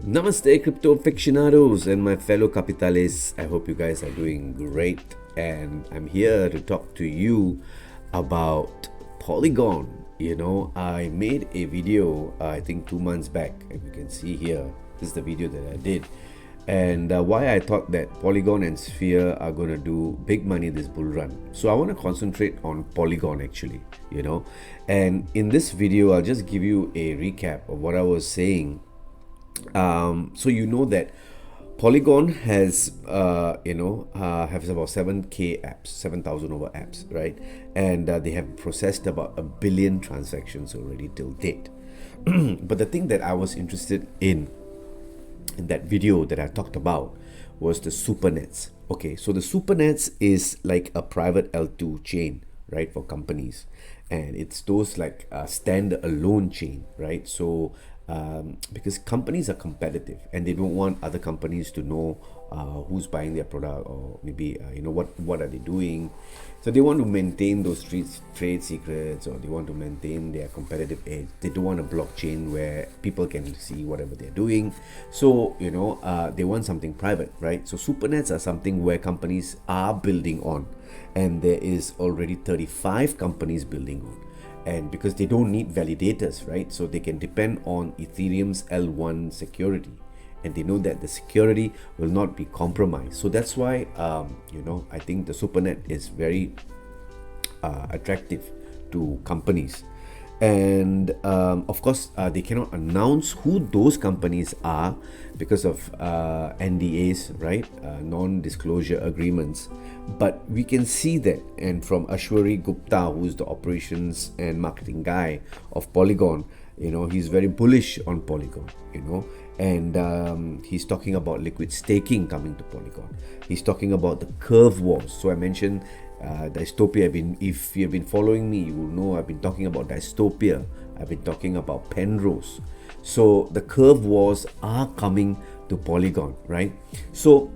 Namaste, crypto aficionados and my fellow capitalists. I hope you guys are doing great, and I'm here to talk to you about Polygon. I made a video, I think 2 months back, and you can see here, this is the video that I did, and why I thought that Polygon and Sphere are going to do big money this bull run. So I want to concentrate on Polygon actually, and in this video, I'll just give you a recap of what I was saying. So you know that Polygon has has about 7k apps, 7,000 over apps, right? And they have processed about 1 billion transactions already till date. But the thing that I was interested in that video that I talked about was the supernets. Okay, so the supernets is like a private L2 chain, right, for companies, and it's those like stand-alone chain, right? So because companies are competitive and they don't want other companies to know who's buying their product, or maybe what are they doing. So they want to maintain those trade secrets, or they want to maintain their competitive edge. They don't want a blockchain where people can see whatever they're doing. So they want something private, right? So supernets are something where companies are building on, and there is already 35 companies building on. And because they don't need validators, right? So they can depend on Ethereum's L1 security, and they know that the security will not be compromised. So that's why I think the supernet is very attractive to companies. And of course they cannot announce who those companies are because of NDAs, right? Non-disclosure agreements. But we can see that, and from Ashwari Gupta, who's the operations and marketing guy of Polygon, he's very bullish on Polygon, and he's talking about liquid staking coming to Polygon. He's talking about the curve wars. So I mentioned dystopia. If you've been following me, you will know I've been talking about dystopia. I've been talking about Penrose. So the curve wars are coming to Polygon, right? So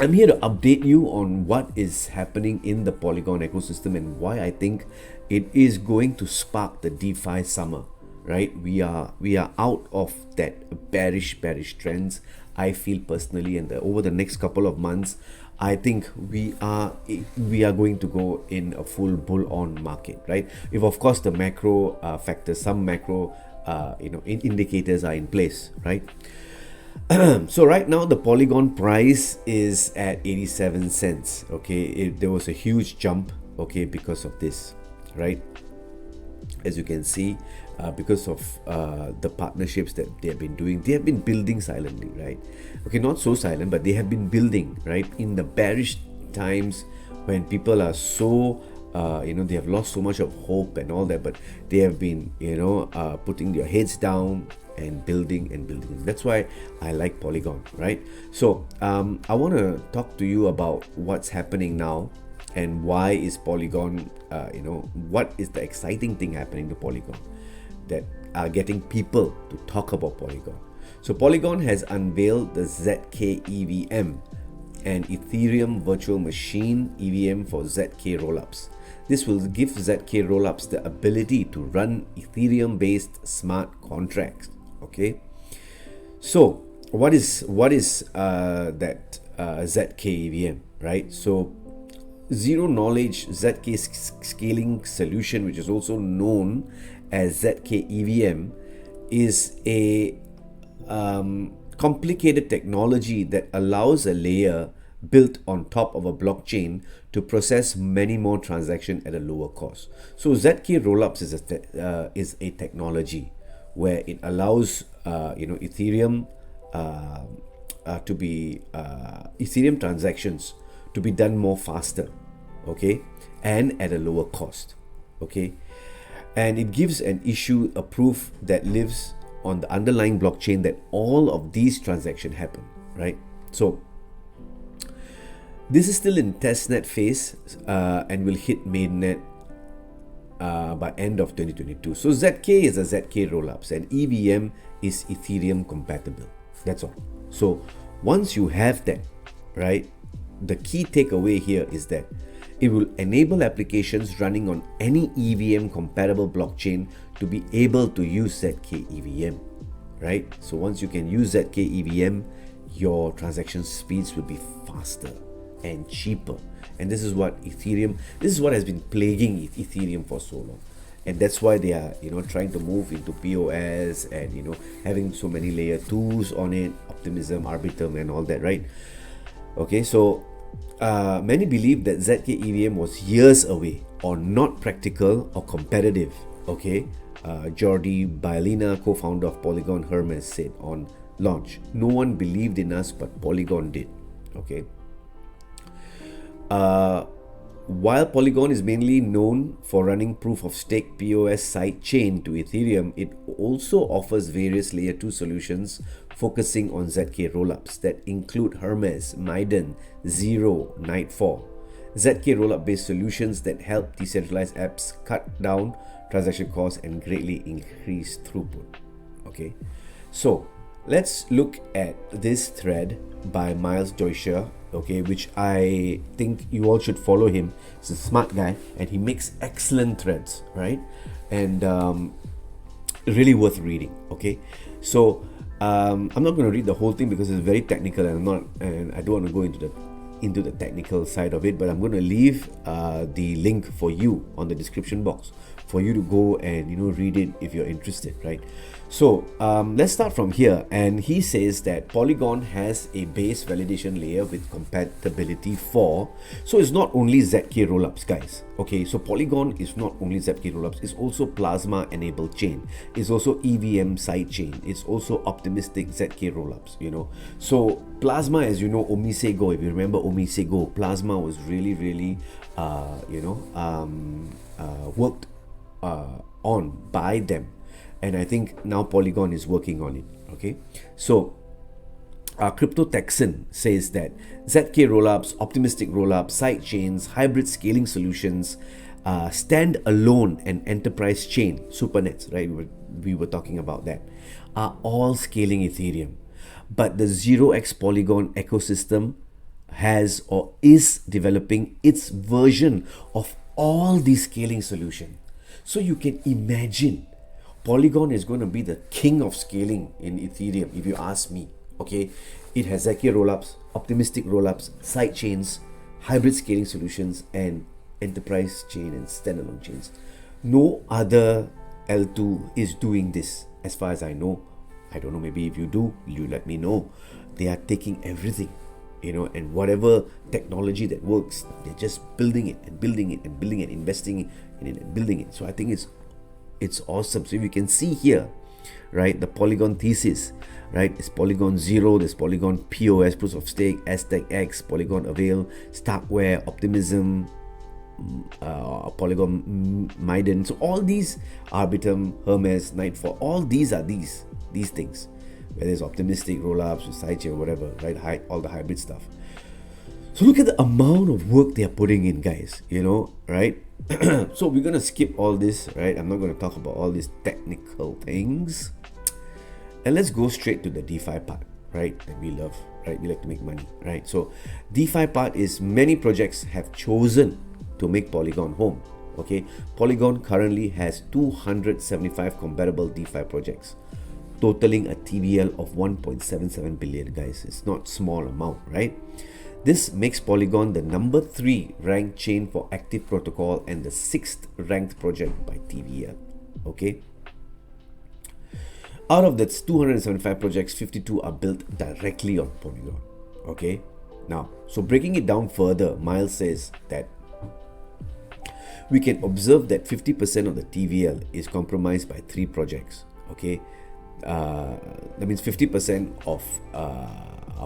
I'm here to update you on what is happening in the Polygon ecosystem and why I think it is going to spark the DeFi summer, right? We are out of that bearish trends, I feel personally, and over the next couple of months, I think we are going to go in a full bull on market, right? If of course the macro factors, some macro indicators are in place, right? So right now the Polygon price is at 87 cents. Okay, there was a huge jump, okay, because of this, right? As you can see, because of the partnerships that they have been doing, they have been building silently, right? Okay, not so silent, but they have been building, right? In the bearish times when people are so they have lost so much of hope and all that, but they have been putting their heads down and building. That's why I like Polygon, right? So I want to talk to you about what's happening now and why is Polygon what is the exciting thing happening to Polygon that are getting people to talk about Polygon. So Polygon has unveiled the zkEVM, an Ethereum virtual machine EVM for ZK rollups. This will give ZK rollups the ability to run Ethereum-based smart contracts. Okay, so what is that zkEVM, right? So zero knowledge ZK scaling solution, which is also known as zkEVM, is a complicated technology that allows a layer built on top of a blockchain to process many more transactions at a lower cost. So ZK rollups is a technology where it allows Ethereum to be Ethereum transactions to be done more faster, okay, and at a lower cost, okay, and it gives a proof that lives on the underlying blockchain that all of these transactions happen, right? So this is still in testnet phase and will hit mainnet by end of 2022. So ZK is a ZK rollups, and EVM is Ethereum compatible. That's all. So once you have that, right, the key takeaway here is that it will enable applications running on any EVM compatible blockchain to be able to use zkEVM, right? So once you can use zkEVM, your transaction speeds will be faster and cheaper. And this is what has been plaguing Ethereum for so long. And that's why they are, trying to move into POS and, having so many layer 2s on it, optimism, arbitrum, and all that, right? Okay, so many believe that zkEVM was years away or not practical or competitive. Okay, Jordi Bailina, co-founder of Polygon Hermes, said on launch, "No one believed in us, but Polygon did." Okay. While Polygon is mainly known for running proof of stake POS side chain to Ethereum, it also offers various layer 2 solutions focusing on ZK rollups that include Hermes, Maiden, Zero, Nightfall. ZK rollup based solutions that help decentralized apps cut down transaction costs and greatly increase throughput. Okay, so let's look at this thread by Miles Joycia, okay, which I think you all should follow him. He's a smart guy and he makes excellent threads, right? And really worth reading. Okay, so I'm not going to read the whole thing because it's very technical, and I don't want to go into the technical side of it, but I'm going to leave the link for you on the description box for you to go and read it if you're interested, right? So let's start from here. And he says that Polygon has a base validation layer with compatibility for, so it's not only ZK rollups, guys. Okay, so Polygon is not only ZK rollups, it's also Plasma enabled chain, it's also EVM side chain, it's also optimistic ZK rollups, So Plasma, as you know, Omisego, if you remember Omisego, Plasma was really worked on by them. And I think now Polygon is working on it. Okay, so Crypto Texan says that ZK rollups, optimistic rollups, side chains, hybrid scaling solutions, stand-alone and enterprise chain, supernets, right? We were talking about that, are all scaling Ethereum. But the 0x Polygon ecosystem has or is developing its version of all these scaling solutions. So you can imagine Polygon is going to be the king of scaling in Ethereum, if you ask me. Okay, it has ZK rollups, optimistic rollups, side chains, hybrid scaling solutions, and enterprise chain and standalone chains. No other L2 is doing this, as far as I know. I don't know, maybe if you do, you let me know. They are taking everything, and whatever technology that works, they're just building it and building it and building it, investing in it and building it. So I think it's awesome. So you can see here, right, the Polygon thesis, right? It's Polygon Zero, there's Polygon POS, proof of stake, Aztec X, Polygon Avail, Starkware, Optimism, Polygon Maiden. So all these, Arbitrum, Hermes, Nightfall, all these are these things, whether it's optimistic rollups, sidechain, whatever, right? All the hybrid stuff. So look at the amount of work they are putting in, guys, right? So we're going to skip all this, right? I'm not going to talk about all these technical things. And let's go straight to the DeFi part, right? That we love, right? We like to make money, right? So DeFi part is many projects have chosen to make Polygon home, okay? Polygon currently has 275 compatible DeFi projects, totaling a TVL of 1.77 billion, guys. It's not small amount, right? This makes Polygon the number 3 ranked chain for active protocol and the 6th ranked project by TVL. Okay. Out of that 275 projects, 52 are built directly on Polygon. Okay. Now, so breaking it down further, Miles says that we can observe that 50% of the TVL is comprised by 3 projects. Okay. That means 50% of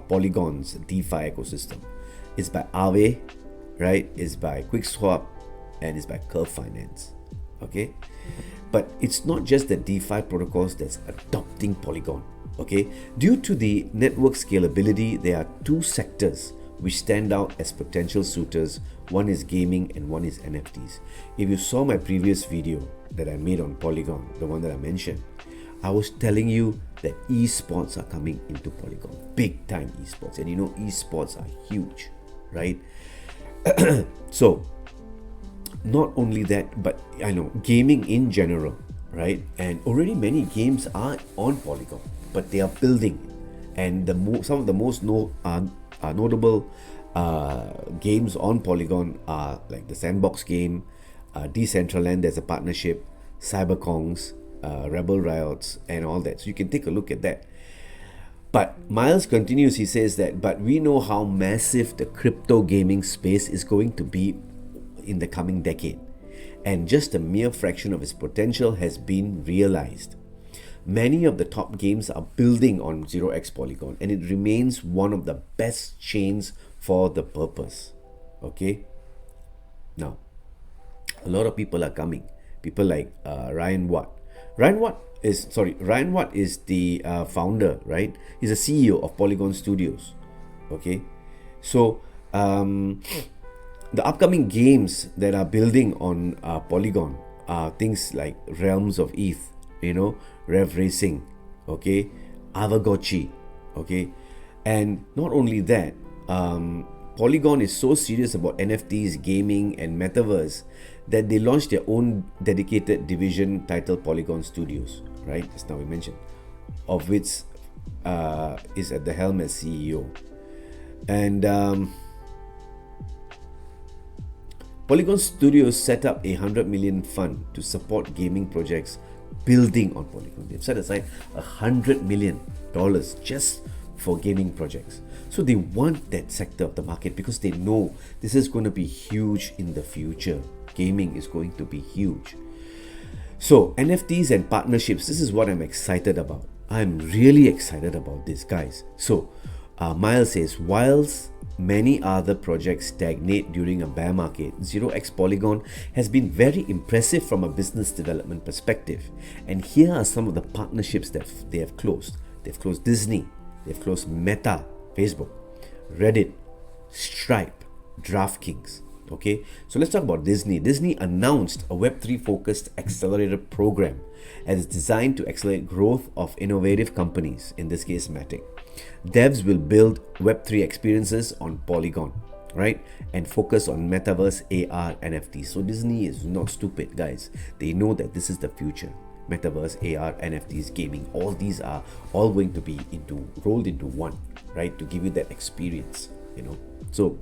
Polygon's DeFi ecosystem is by Aave, right? Is by QuickSwap, and is by Curve Finance. Okay, but it's not just the DeFi protocols that's adopting Polygon. Okay, due to the network scalability, there are 2 sectors which stand out as potential suitors. One is gaming and one is NFTs. If you saw my previous video that I made on Polygon, the one that I mentioned, I was telling you that esports are coming into Polygon, big time esports, and esports are huge, right? So not only that, but I know gaming in general, right? And already many games are on Polygon, but they are building. And some of the most notable games on Polygon are like the Sandbox game, Decentraland, there's a partnership, Cyberkongs, Rebel Riots, and all that. So you can take a look at that. But Miles continues, he says that, but we know how massive the crypto gaming space is going to be in the coming decade. And just a mere fraction of its potential has been realized. Many of the top games are building on 0x Polygon, and it remains one of the best chains for the purpose. Okay? Now, a lot of people are coming. People like Ryan Watt. Ryan Watt is the founder, right? He's the CEO of Polygon Studios. Okay? So, the upcoming games that are building on Polygon are things like Realms of ETH, Rev Racing, okay, Avagotchi, okay, and not only that, Polygon is so serious about NFTs, gaming, and metaverse that they launched their own dedicated division titled Polygon Studios, right? Just now we mentioned, of which is at the helm as CEO, and Polygon Studios set up a $100 million fund to support gaming projects building on Polygon. They've set aside $100 million just for gaming projects. So they want that sector of the market because they know this is going to be huge in the future. Gaming is going to be huge. So NFTs and partnerships, this is what I'm excited about. I'm really excited about this, guys. So Miles says, whilst many other projects stagnate during a bear market, 0x Polygon has been very impressive from a business development perspective. And here are some of the partnerships that they have closed. They've closed Disney, they've closed Meta, Facebook, Reddit, Stripe, DraftKings. Okay, so let's talk about Disney. Disney announced a Web3 focused accelerator program and is designed to accelerate growth of innovative companies, in this case Matic. Devs will build Web3 experiences on Polygon, right? And focus on metaverse, AR, NFTs. So Disney is not stupid, guys. They know that this is the future. Metaverse, AR, NFTs, gaming, all these are all going to be rolled into one, right? To give you that experience, So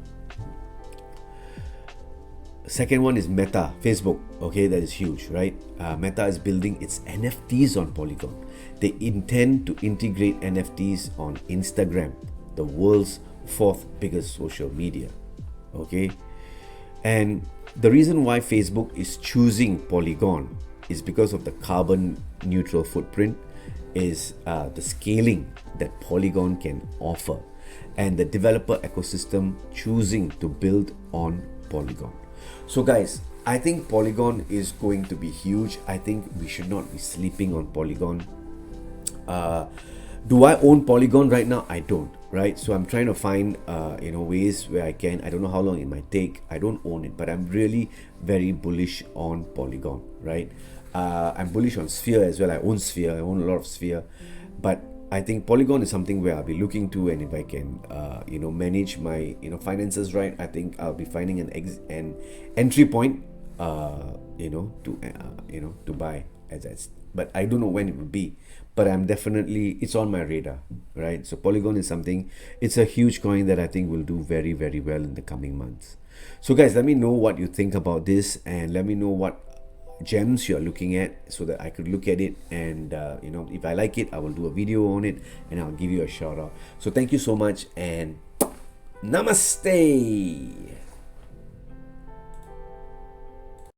second one is Meta, Facebook. Okay, that is huge, right? Meta is building its NFTs on Polygon. They intend to integrate NFTs on Instagram, the world's fourth biggest social media. Okay, and the reason why Facebook is choosing Polygon is because of the carbon neutral footprint, is the scaling that Polygon can offer, and the developer ecosystem choosing to build on Polygon. So guys, I think Polygon is going to be huge. I think we should not be sleeping on Polygon. Do I own Polygon right now? I don't, right? So I'm trying to find ways where I can. I don't know how long it might take. I don't own it, but I'm really very bullish on Polygon, right? I'm bullish on Sphere as well. I own Sphere. I own a lot of Sphere, but I think Polygon is something where I'll be looking to, and if I can, manage my finances right, I think I'll be finding an entry point, to buy but I don't know when it will be. But it's on my radar, right? So Polygon is something. It's a huge coin that I think will do very, very well in the coming months. So guys, let me know what you think about this, and let me know what gems you're looking at so that I could look at it, and if I like it, I will do a video on it and I'll give you a shout out. So thank you so much, and namaste.